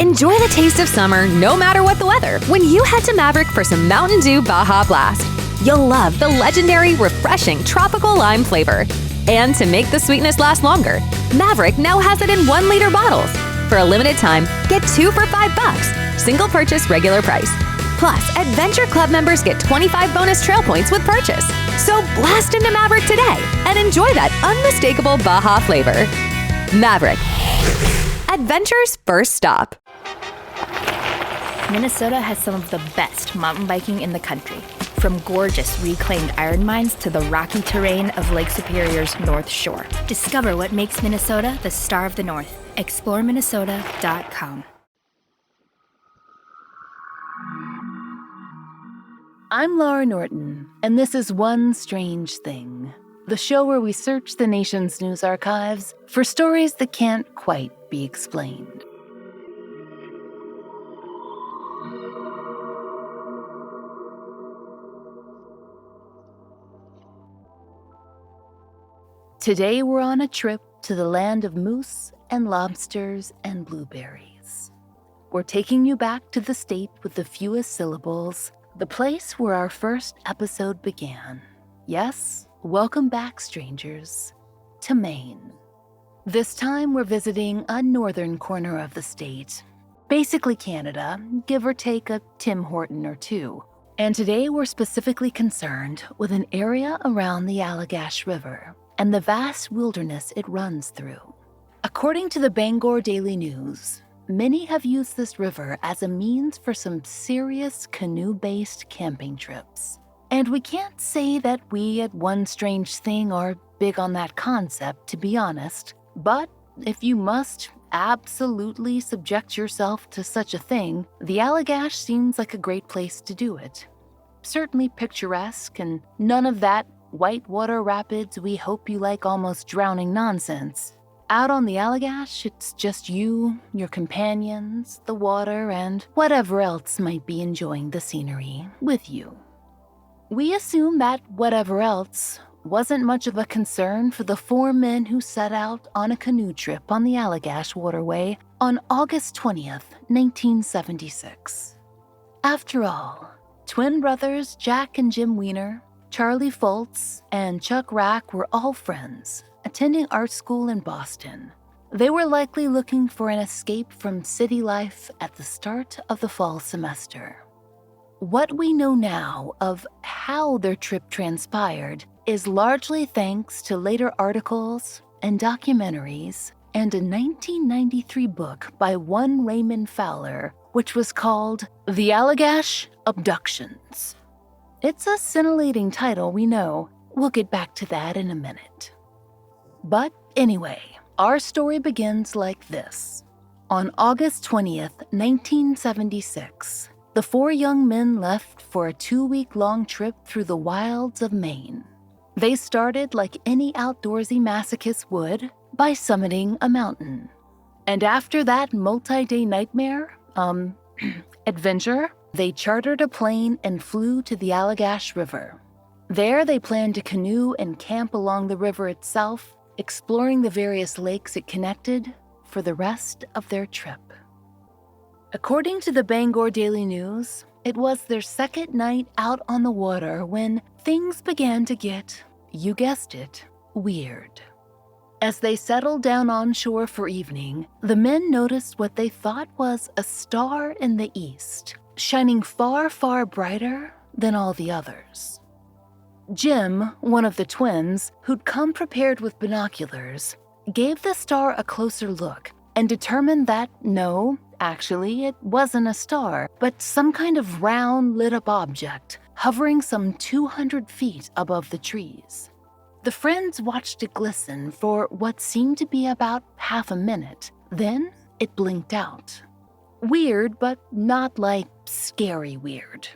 Enjoy the taste of summer no matter what the weather when you head to Maverick for some Mountain Dew Baja Blast. You'll love the legendary, refreshing tropical lime flavor. And to make the sweetness last longer, Maverick now has it in 1-liter bottles. For a limited time, get 2 for $5, single purchase regular price. Plus, Adventure Club members get 25 bonus trail points with purchase. So blast into Maverick today and enjoy that unmistakable Baja flavor. Maverick, adventure's first stop. Minnesota has some of the best mountain biking in the country. From gorgeous reclaimed iron mines to the rocky terrain of Lake Superior's North Shore. Discover what makes Minnesota the star of the North. ExploreMinnesota.com. I'm Laurah Norton, and this is One Strange Thing, the show where we search the nation's news archives for stories that can't quite be explained. Today we're on a trip to the land of moose and lobsters and blueberries. We're taking you back to the state with the fewest syllables, the place where our first episode began. Yes, welcome back, strangers, to Maine. This time we're visiting a northern corner of the state, basically Canada, give or take a Tim Horton or two. And today we're specifically concerned with an area around the Allagash River and the vast wilderness it runs through. According to the Bangor Daily News, many have used this river as a means for some serious canoe-based camping trips. And we can't say that we at One Strange Thing are big on that concept, to be honest. But if you must absolutely subject yourself to such a thing, the Allagash seems like a great place to do it. Certainly picturesque and none of that whitewater rapids we hope you like almost drowning nonsense. Out on the Allagash, it's just you, your companions, the water, and whatever else might be enjoying the scenery with you. We assume that whatever else wasn't much of a concern for the 4 men who set out on a canoe trip on the Allagash waterway on August 20th, 1976. After all, twin brothers Jack and Jim Weiner, Charlie Foltz, and Chuck Rack were all friends, attending art school in Boston. They were likely looking for an escape from city life at the start of the fall semester. What we know now of how their trip transpired is largely thanks to later articles and documentaries and a 1993 book by one Raymond Fowler, which was called The Allagash Abductions. It's a scintillating title, we know. We'll get back to that in a minute. But anyway, our story begins like this. On August 20th, 1976, the 4 young men left for a 2-week-long trip through the wilds of Maine. They started like any outdoorsy masochist would by summiting a mountain. And after that multi-day nightmare, adventure, they chartered a plane and flew to the Allagash River. There they planned to canoe and camp along the river itself, exploring the various lakes it connected for the rest of their trip. According to the Bangor Daily News, it was their second night out on the water when things began to get, you guessed it, weird. As they settled down on shore for evening, the men noticed what they thought was a star in the east, shining far, far brighter than all the others. Jim, one of the twins, who'd come prepared with binoculars, gave the star a closer look and determined that no, actually, it wasn't a star, but some kind of round, lit-up object hovering some 200 feet above the trees. The friends watched it glisten for what seemed to be about half a minute. Then it blinked out. Weird, but not like scary weird.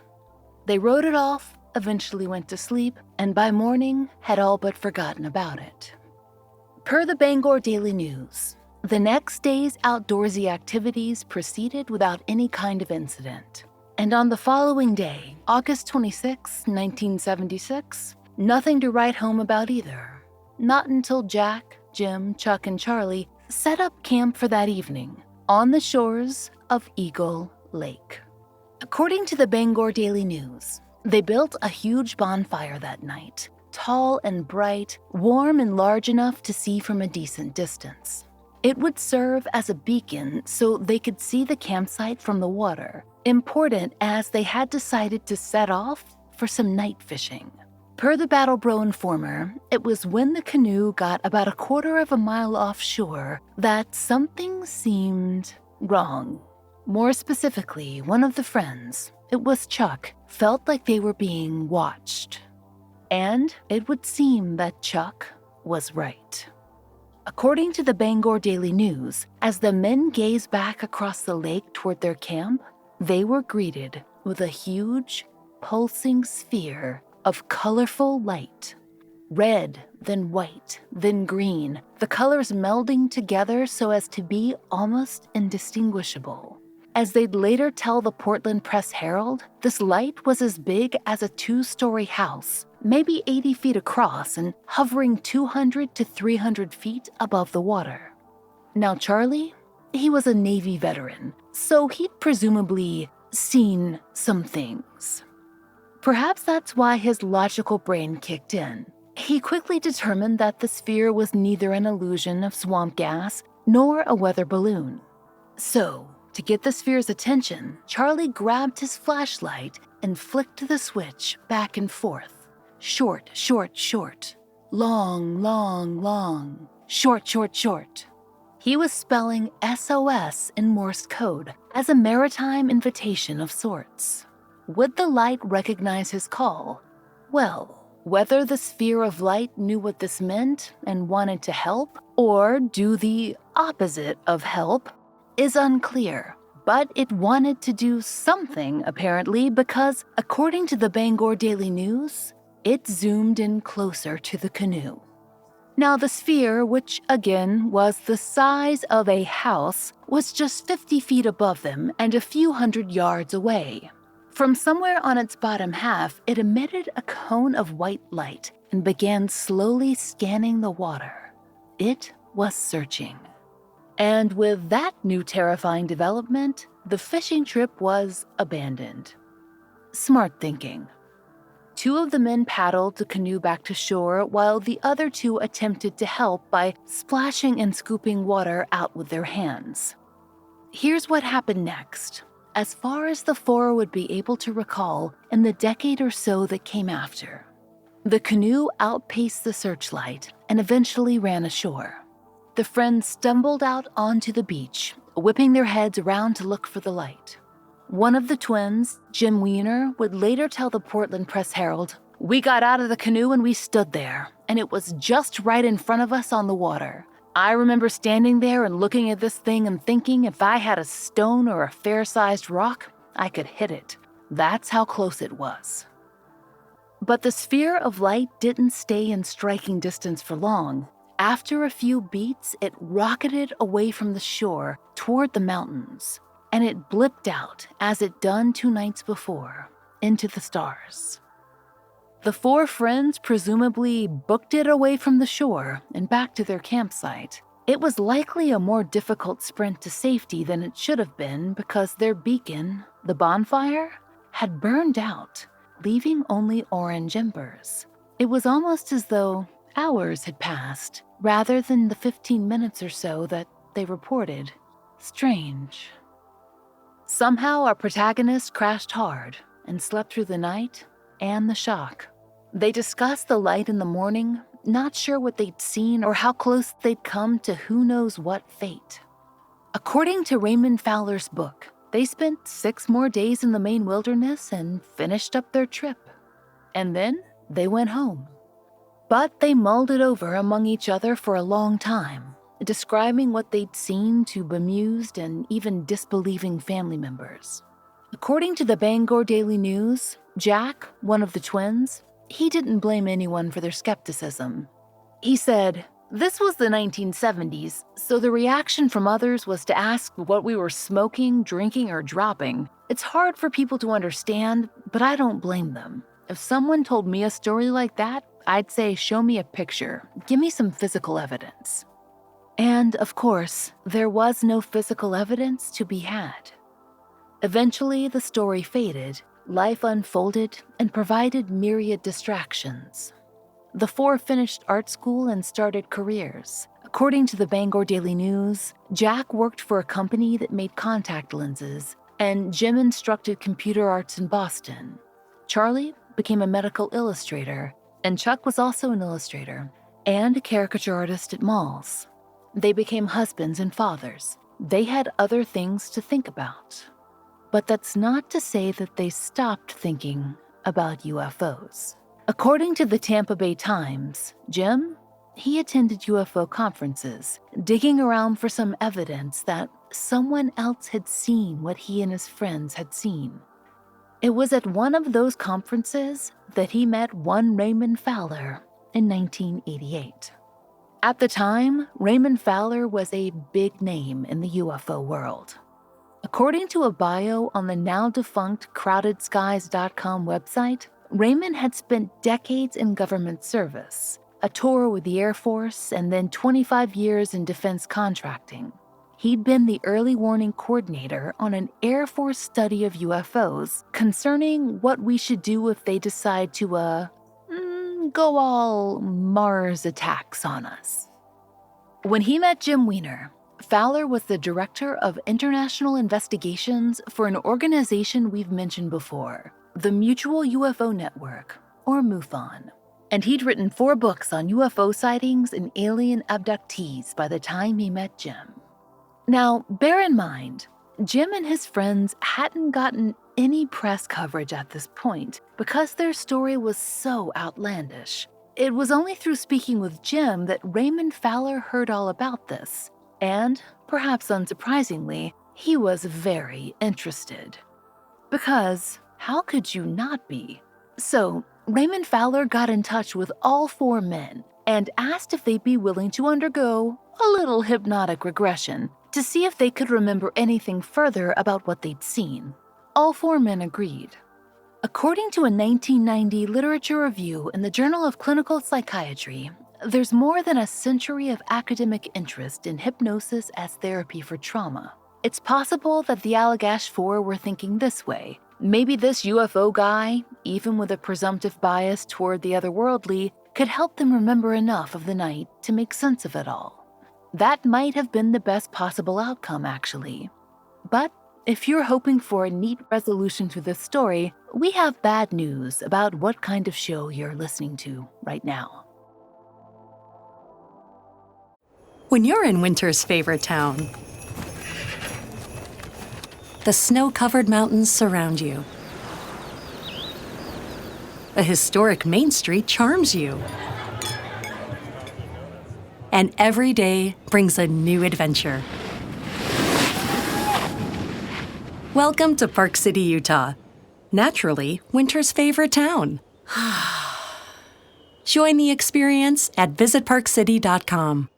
They wrote it off, eventually went to sleep, and by morning had all but forgotten about it. Per the Bangor Daily News, the next day's outdoorsy activities proceeded without any kind of incident. And on the following day, August 26, 1976, nothing to write home about either. Not until Jack, Jim, Chuck, and Charlie set up camp for that evening on the shores of Eagle Lake. According to the Bangor Daily News, they built a huge bonfire that night, tall and bright, warm and large enough to see from a decent distance. It would serve as a beacon so they could see the campsite from the water, important as they had decided to set off for some night fishing. Per the Battle Bro informer, it was when the canoe got about a quarter of a mile offshore that something seemed wrong. More specifically, one of the friends, it was Chuck, felt like they were being watched. And it would seem that Chuck was right. According to the Bangor Daily News, as the men gazed back across the lake toward their camp, they were greeted with a huge, pulsing sphere of colorful light. Red, then white, then green, the colors melding together so as to be almost indistinguishable. As they'd later tell the Portland Press-Herald, this light was as big as a 2-story house, maybe 80 feet across and hovering 200 to 300 feet above the water. Now Charlie, he was a Navy veteran, so he'd presumably seen some things. Perhaps that's why his logical brain kicked in. He quickly determined that the sphere was neither an illusion of swamp gas nor a weather balloon. So, to get the sphere's attention, Charlie grabbed his flashlight and flicked the switch back and forth. Short, short, short. Long, long, long. Short, short, short. He was spelling SOS in Morse code as a maritime invitation of sorts. Would the light recognize his call? Well, whether the sphere of light knew what this meant and wanted to help, or do the opposite of help, is unclear. But it wanted to do something, apparently, because, according to the Bangor Daily News, it zoomed in closer to the canoe. Now, the sphere, which again was the size of a house, was just 50 feet above them and a few hundred yards away. From somewhere on its bottom half, it emitted a cone of white light and began slowly scanning the water. It was searching. And with that new terrifying development, the fishing trip was abandoned. Smart thinking. 2 of the men paddled the canoe back to shore while the other 2 attempted to help by splashing and scooping water out with their hands. Here's what happened next. As far as the 4 would be able to recall in the decade or so that came after, the canoe outpaced the searchlight and eventually ran ashore. The friends stumbled out onto the beach, whipping their heads around to look for the light. One of the twins, Jim Wiener, would later tell the Portland Press-Herald, "We got out of the canoe and we stood there, and it was just right in front of us on the water. I remember standing there and looking at this thing and thinking if I had a stone or a fair-sized rock, I could hit it. That's how close it was." But the sphere of light didn't stay in striking distance for long. After a few beats, it rocketed away from the shore toward the mountains, and it blipped out, as it done 2 nights before, into the stars. The 4 friends presumably booked it away from the shore and back to their campsite. It was likely a more difficult sprint to safety than it should have been because their beacon, the bonfire, had burned out, leaving only orange embers. It was almost as though hours had passed, rather than the 15 minutes or so that they reported. Strange. Somehow our protagonists crashed hard and slept through the night and the shock. They discussed the light in the morning, not sure what they'd seen or how close they'd come to who knows what fate. According to Raymond Fowler's book, they spent 6 more days in the Maine wilderness and finished up their trip. And then they went home. But they mulled it over among each other for a long time, describing what they'd seen to bemused and even disbelieving family members. According to the Bangor Daily News, Jack, one of the twins, he didn't blame anyone for their skepticism. He said, "This was the 1970s, so the reaction from others was to ask what we were smoking, drinking, or dropping. It's hard for people to understand, but I don't blame them. If someone told me a story like that, I'd say, show me a picture. Give me some physical evidence." And, of course, there was no physical evidence to be had. Eventually, the story faded, life unfolded, and provided myriad distractions. The four finished art school and started careers. According to the Bangor Daily News, Jack worked for a company that made contact lenses, and Jim instructed computer arts in Boston. Charlie became a medical illustrator, and Chuck was also an illustrator and a caricature artist at malls. They became husbands and fathers. They had other things to think about. But that's not to say that they stopped thinking about UFOs. According to the Tampa Bay Times, Jim, he attended UFO conferences, digging around for some evidence that someone else had seen what he and his friends had seen. It was at one of those conferences that he met one Raymond Fowler in 1988. At the time, Raymond Fowler was a big name in the UFO world. According to a bio on the now-defunct CrowdedSkies.com website, Raymond had spent decades in government service, a tour with the Air Force, and then 25 years in defense contracting. He'd been the early warning coordinator on an Air Force study of UFOs concerning what we should do if they decide to, go all Mars attacks on us. When he met Jim Weiner, Fowler was the director of international investigations for an organization we've mentioned before, the Mutual UFO Network, or MUFON. And he'd written 4 books on UFO sightings and alien abductees by the time he met Jim. Now, bear in mind, Jim and his friends hadn't gotten any press coverage at this point because their story was so outlandish. It was only through speaking with Jim that Raymond Fowler heard all about this. And, perhaps unsurprisingly, he was very interested. Because how could you not be? So, Raymond Fowler got in touch with all 4 men and asked if they'd be willing to undergo a little hypnotic regression to see if they could remember anything further about what they'd seen. All 4 men agreed. According to a 1990 literature review in the Journal of Clinical Psychiatry, there's more than a century of academic interest in hypnosis as therapy for trauma. It's possible that the Allagash Four were thinking this way. Maybe this UFO guy, even with a presumptive bias toward the otherworldly, could help them remember enough of the night to make sense of it all. That might have been the best possible outcome, actually. But if you're hoping for a neat resolution to this story, we have bad news about what kind of show you're listening to right now. When you're in winter's favorite town, the snow-covered mountains surround you. A historic Main Street charms you. And every day brings a new adventure. Welcome to Park City, Utah. Naturally, winter's favorite town. Join the experience at visitparkcity.com.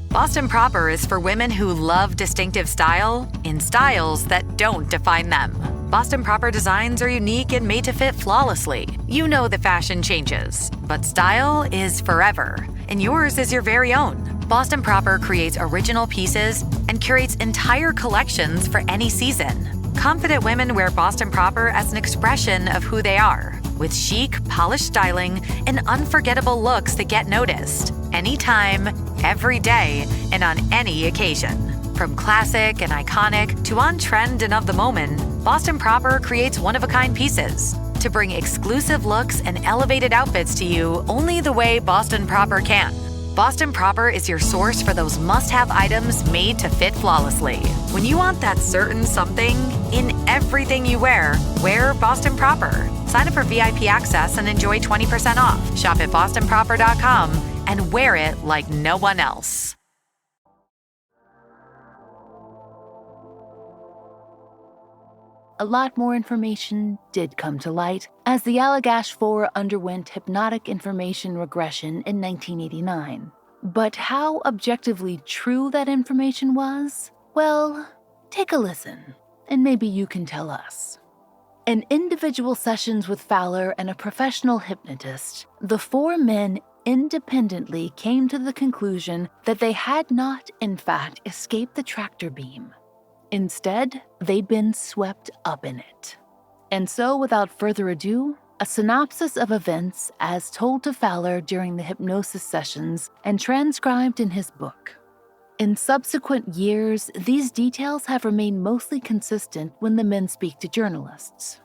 Boston Proper is for women who love distinctive style in styles that don't define them. Boston Proper designs are unique and made to fit flawlessly. You know the fashion changes, but style is forever, and yours is your very own. Boston Proper creates original pieces and curates entire collections for any season. Confident women wear Boston Proper as an expression of who they are, with chic, polished styling and unforgettable looks that get noticed. Anytime, every day, and on any occasion. From classic and iconic to on-trend and of the moment, Boston Proper creates one-of-a-kind pieces to bring exclusive looks and elevated outfits to you only the way Boston Proper can. Boston Proper is your source for those must-have items made to fit flawlessly. When you want that certain something in everything you wear Boston Proper. Sign up for VIP access and enjoy 20% off. Shop at bostonproper.com and wear it like no one else. A lot more information did come to light as the Allagash Four underwent hypnotic information regression in 1989. But how objectively true that information was? Well, take a listen, and maybe you can tell us. In individual sessions with Fowler and a professional hypnotist, the 4 men independently came to the conclusion that they had not, in fact, escaped the tractor beam. Instead, they'd been swept up in it. And so, without further ado, a synopsis of events as told to Fowler during the hypnosis sessions and transcribed in his book. In subsequent years, these details have remained mostly consistent when the men speak to journalists.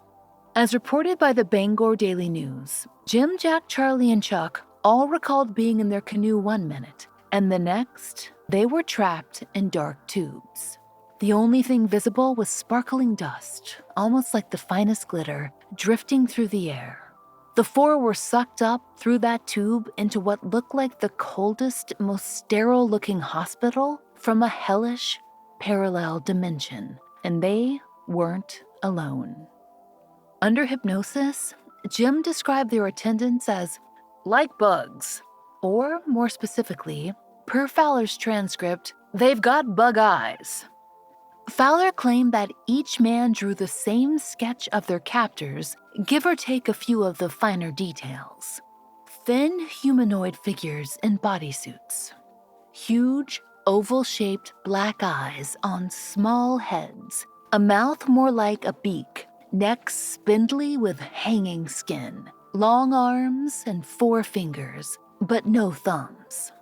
As reported by the Bangor Daily News, Jim, Jack, Charlie, and Chuck all recalled being in their canoe one minute, and the next, they were trapped in dark tubes. The only thing visible was sparkling dust, almost like the finest glitter, drifting through the air. The four were sucked up through that tube into what looked like the coldest, most sterile-looking hospital from a hellish, parallel dimension, and they weren't alone. Under hypnosis, Jim described their attendants as like bugs, or more specifically, per Fowler's transcript, they've got bug eyes. Fowler claimed that each man drew the same sketch of their captors, give or take a few of the finer details. Thin humanoid figures in bodysuits. Huge, oval-shaped black eyes on small heads, a mouth more like a beak, necks spindly with hanging skin, long arms and 4 fingers, but no thumbs.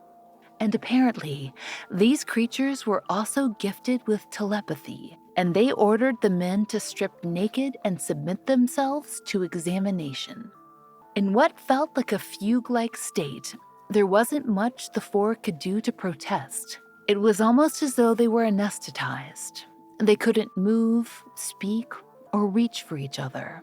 And apparently, these creatures were also gifted with telepathy, and they ordered the men to strip naked and submit themselves to examination. In what felt like a fugue-like state, there wasn't much the four could do to protest. It was almost as though they were anesthetized. They couldn't move, speak, or reach for each other.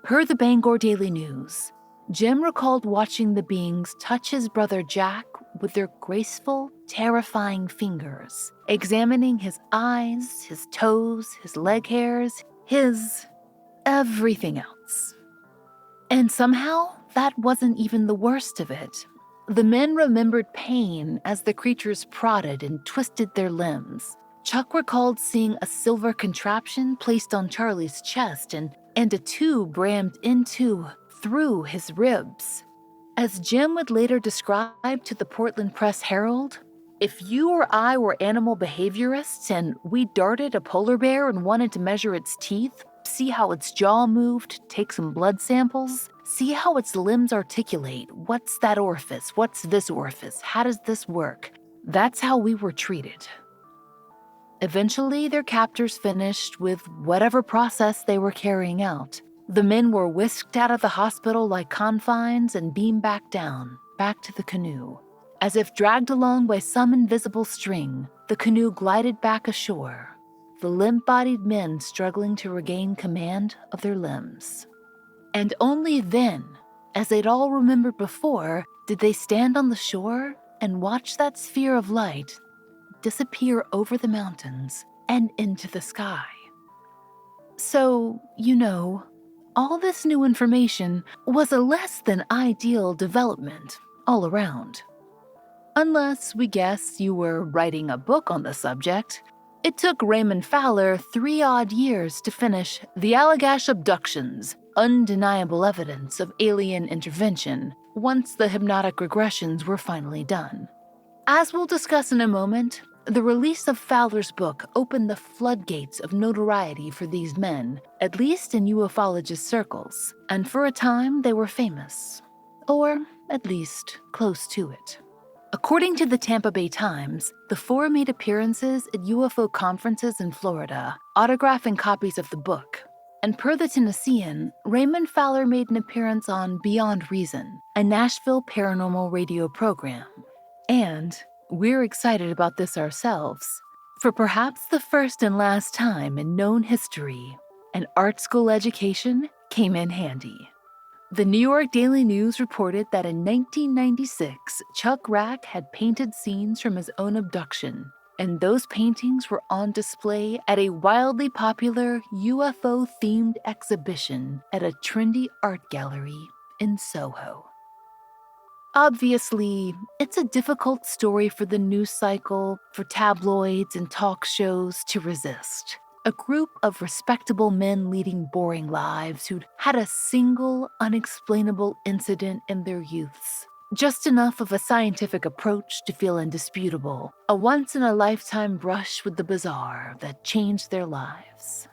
Per the Bangor Daily News, Jim recalled watching the beings touch his brother Jack with their graceful, terrifying fingers, examining his eyes, his toes, his leg hairs, his everything else. And somehow, that wasn't even the worst of it. The men remembered pain as the creatures prodded and twisted their limbs. Chuck recalled seeing a silver contraption placed on Charlie's chest and a tube rammed through his ribs. As Jim would later describe to the Portland Press-Herald, if you or I were animal behaviorists and we darted a polar bear and wanted to measure its teeth, see how its jaw moved, take some blood samples, see how its limbs articulate, what's that orifice, what's this orifice, how does this work? That's how we were treated. Eventually, their captors finished with whatever process they were carrying out. The men were whisked out of the hospital like confines and beamed back down, back to the canoe. As if dragged along by some invisible string, the canoe glided back ashore, the limp-bodied men struggling to regain command of their limbs. And only then, as they'd all remembered before, did they stand on the shore and watch that sphere of light disappear over the mountains and into the sky. So, all this new information was a less than ideal development all around. Unless we guess you were writing a book on the subject, it took Raymond Fowler 3 odd years to finish The Allagash Abductions, Undeniable Evidence of Alien Intervention, once the hypnotic regressions were finally done. As we'll discuss in a moment, the release of Fowler's book opened the floodgates of notoriety for these men, at least in ufologist circles, and for a time they were famous, or at least close to it. According to the Tampa Bay Times, the four made appearances at UFO conferences in Florida, autographing copies of the book. And per the Tennessean, Raymond Fowler made an appearance on Beyond Reason, a Nashville paranormal radio program. And we're excited about this ourselves. For perhaps the first and last time in known history, an art school education came in handy. The New York Daily News reported that in 1996, Chuck Rack had painted scenes from his own abduction, and those paintings were on display at a wildly popular UFO-themed exhibition at a trendy art gallery in Soho. Obviously, it's a difficult story for the news cycle, for tabloids and talk shows to resist. A group of respectable men leading boring lives who'd had a single unexplainable incident in their youths, Just enough of a scientific approach to feel indisputable, a once-in-a-lifetime brush with the bizarre that changed their lives.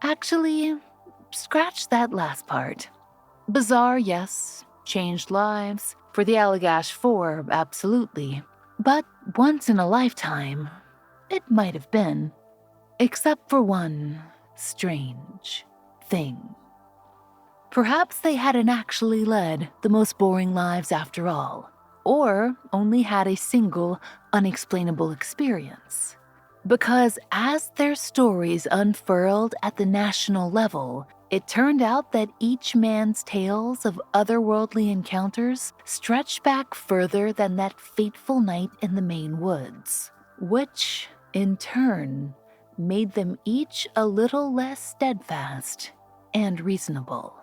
Actually, scratch that last part. Bizarre, yes. Changed lives. For the Allagash Four, absolutely. But once in a lifetime, it might have been. Except for one strange thing. Perhaps they hadn't actually led the most boring lives after all, or only had a single unexplainable experience. Because as their stories unfurled at the national level, it turned out that each man's tales of otherworldly encounters stretched back further than that fateful night in the Maine woods, which, in turn, made them each a little less steadfast and reasonable.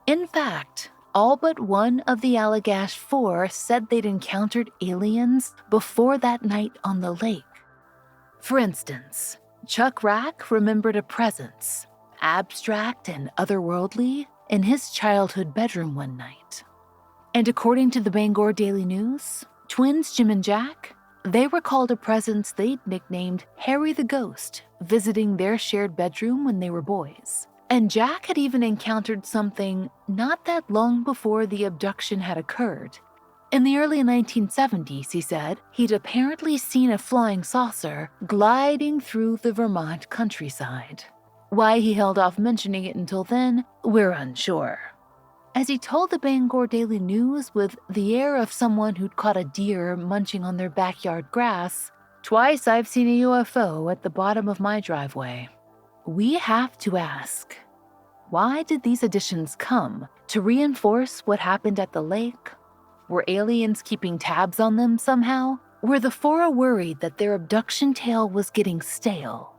In fact, all but one of the Allagash Four said they'd encountered aliens before that night on the lake. For instance, Chuck Rack remembered a presence, abstract and otherworldly, in his childhood bedroom one night. And according to the Bangor Daily News, twins Jim and Jack, they recalled a presence they'd nicknamed Harry the Ghost, visiting their shared bedroom when they were boys. And Jack had even encountered something not that long before the abduction had occurred. In the early 1970s, he said, he'd apparently seen a flying saucer gliding through the Vermont countryside. Why he held off mentioning it until then, we're unsure. As he told the Bangor Daily News with the air of someone who'd caught a deer munching on their backyard grass, "Twice I've seen a UFO at the bottom of my driveway." We have to ask, why did these additions come? To reinforce what happened at the lake? Were aliens keeping tabs on them somehow? Were the Four worried that their abduction tale was getting stale?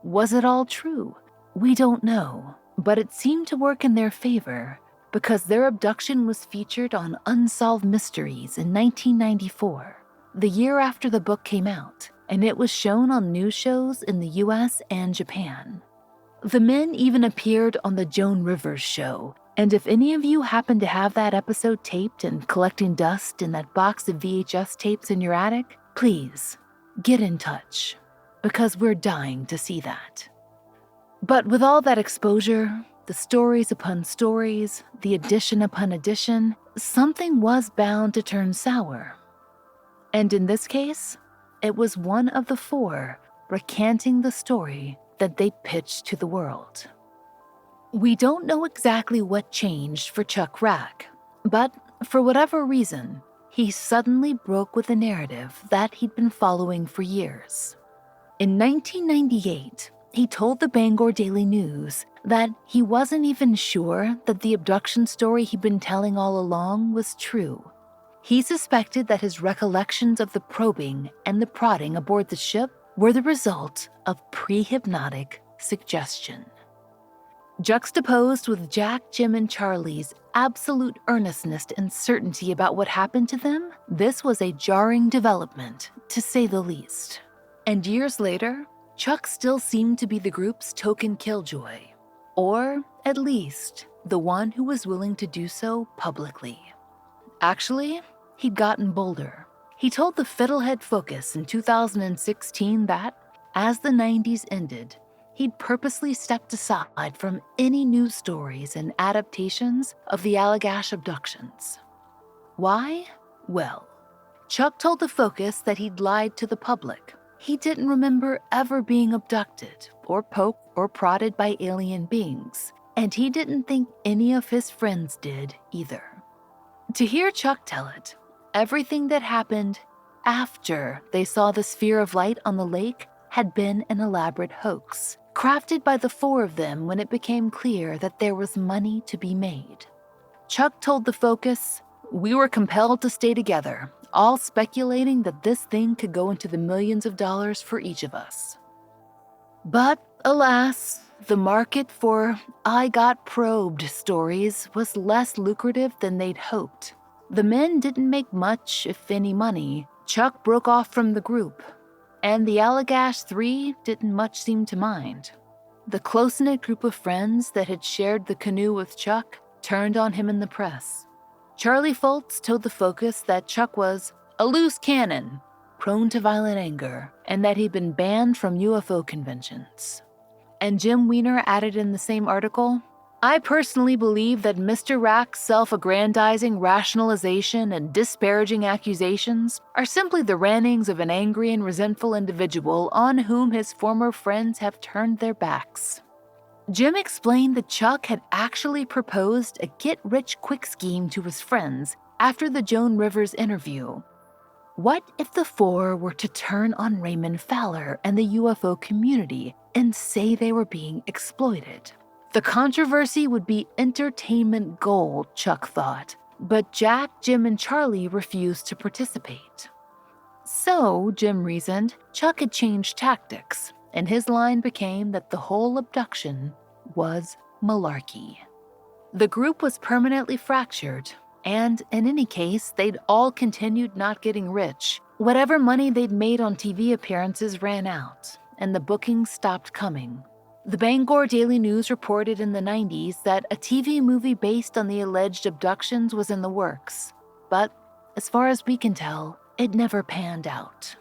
Was it all true? We don't know, but it seemed to work in their favor because their abduction was featured on Unsolved Mysteries in 1994, the year after the book came out, and it was shown on news shows in the US and Japan. The men even appeared on the Joan Rivers show, and if any of you happen to have that episode taped and collecting dust in that box of VHS tapes in your attic, please get in touch, because we're dying to see that. But with all that exposure, the stories upon stories, the addition upon addition, something was bound to turn sour. And in this case, it was one of the Four recanting the story that they pitched to the world. We don't know exactly what changed for Chuck Rack, but for whatever reason, he suddenly broke with a narrative that he'd been following for years. In 1998, he told the Bangor Daily News that he wasn't even sure that the abduction story he'd been telling all along was true. He suspected that his recollections of the probing and the prodding aboard the ship were the result of pre-hypnotic suggestion. Juxtaposed with Jack, Jim, and Charlie's absolute earnestness and certainty about what happened to them, this was a jarring development, to say the least. And years later, Chuck still seemed to be the group's token killjoy, or at least the one who was willing to do so publicly. Actually, he'd gotten bolder. He told the Fiddlehead Focus in 2016 that, as the 90s ended, he'd purposely stepped aside from any news stories and adaptations of the Allagash abductions. Why? Well, Chuck told the Focus that he'd lied to the public. He didn't remember ever being abducted or poked or prodded by alien beings, and he didn't think any of his friends did either. To hear Chuck tell it, everything that happened after they saw the sphere of light on the lake had been an elaborate hoax, crafted by the Four of them when it became clear that there was money to be made. Chuck told the Focus, "We were compelled to stay together, all speculating that this thing could go into the millions of dollars for each of us." But alas, the market for "I got probed" stories was less lucrative than they'd hoped. The men didn't make much, if any, money. Chuck broke off from the group, and the Allagash Three didn't much seem to mind. The close-knit group of friends that had shared the canoe with Chuck turned on him in the press. Charlie Foltz told the Focus that Chuck was a loose cannon, prone to violent anger, and that he'd been banned from UFO conventions. And Jim Weiner added in the same article, I personally believe that Mr. Rack's self-aggrandizing rationalization and disparaging accusations are simply the rantings of an angry and resentful individual on whom his former friends have turned their backs. Jim explained that Chuck had actually proposed a get-rich-quick scheme to his friends after the Joan Rivers interview. What if the four were to turn on Raymond Fowler and the UFO community and say they were being exploited? The controversy would be entertainment gold, Chuck thought, but Jack, Jim, and Charlie refused to participate. So, Jim reasoned, Chuck had changed tactics, and his line became that the whole abduction was malarkey. The group was permanently fractured, and in any case, they'd all continued not getting rich. Whatever money they'd made on TV appearances ran out, and the bookings stopped coming. The Bangor Daily News reported in the 90s that a TV movie based on the alleged abductions was in the works, but as far as we can tell, it never panned out.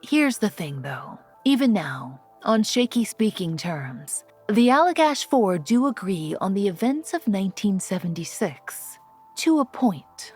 Here's the thing, though. Even now, on shaky speaking terms, the Allagash Four do agree on the events of 1976, to a point.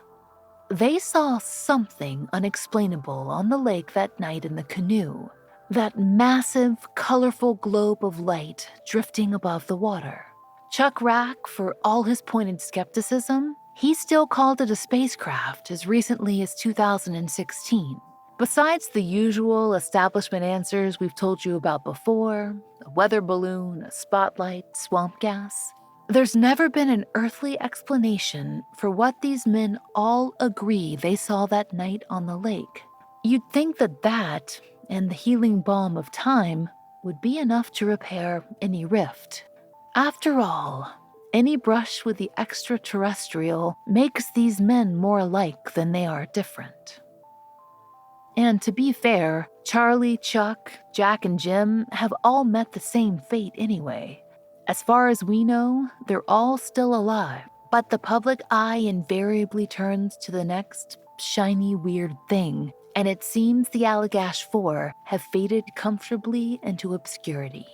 They saw something unexplainable on the lake that night in the canoe. That massive, colorful globe of light drifting above the water. Chuck Rack, for all his pointed skepticism, he still called it a spacecraft as recently as 2016. Besides the usual establishment answers we've told you about before, a weather balloon, a spotlight, swamp gas, there's never been an earthly explanation for what these men all agree they saw that night on the lake. You'd think that and the healing balm of time would be enough to repair any rift. After all, any brush with the extraterrestrial makes these men more alike than they are different. And to be fair, Charlie, Chuck, Jack, and Jim have all met the same fate anyway. As far as we know, they're all still alive, but the public eye invariably turns to the next shiny, weird thing, and it seems the Allagash Four have faded comfortably into obscurity.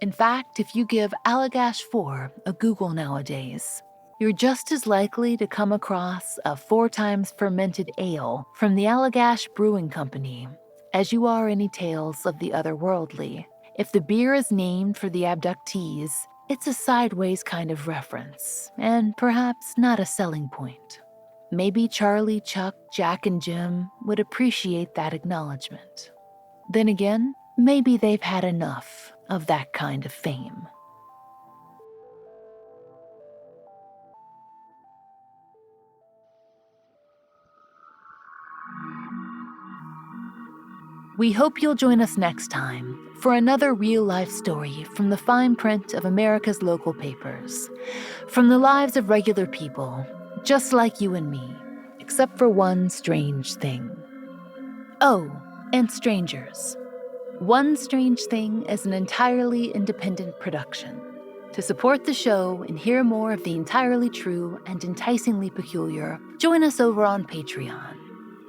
In fact, if you give Allagash Four a Google nowadays, you're just as likely to come across a 4 times fermented ale from the Allagash Brewing Company as you are any tales of the otherworldly. If the beer is named for the abductees, it's a sideways kind of reference, and perhaps not a selling point. Maybe Charlie, Chuck, Jack, and Jim would appreciate that acknowledgement. Then again, maybe they've had enough of that kind of fame. We hope you'll join us next time for another real-life story from the fine print of America's local papers, from the lives of regular people, just like you and me, except for one strange thing. Oh, and strangers. One Strange Thing is an entirely independent production. To support the show and hear more of the entirely true and enticingly peculiar, join us over on Patreon.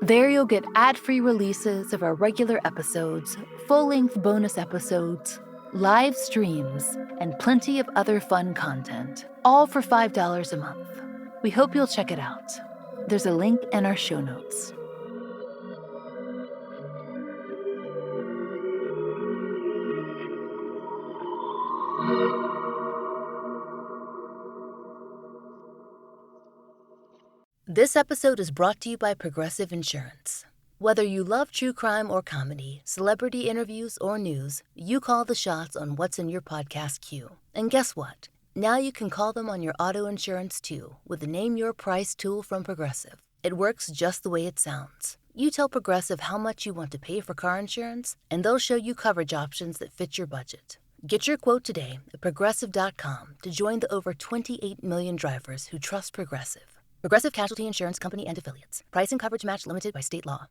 There you'll get ad-free releases of our regular episodes, full-length bonus episodes, live streams, and plenty of other fun content, all for $5 a month. We hope you'll check it out. There's a link in our show notes. This episode is brought to you by Progressive Insurance. Whether you love true crime or comedy, celebrity interviews or news, you call the shots on what's in your podcast queue. And guess what? Now you can call them on your auto insurance too with the Name Your Price tool from Progressive. It works just the way it sounds. You tell Progressive how much you want to pay for car insurance, and they'll show you coverage options that fit your budget. Get your quote today at Progressive.com to join the over 28 million drivers who trust Progressive. Progressive Casualty Insurance Company and Affiliates. Price and coverage match limited by state law.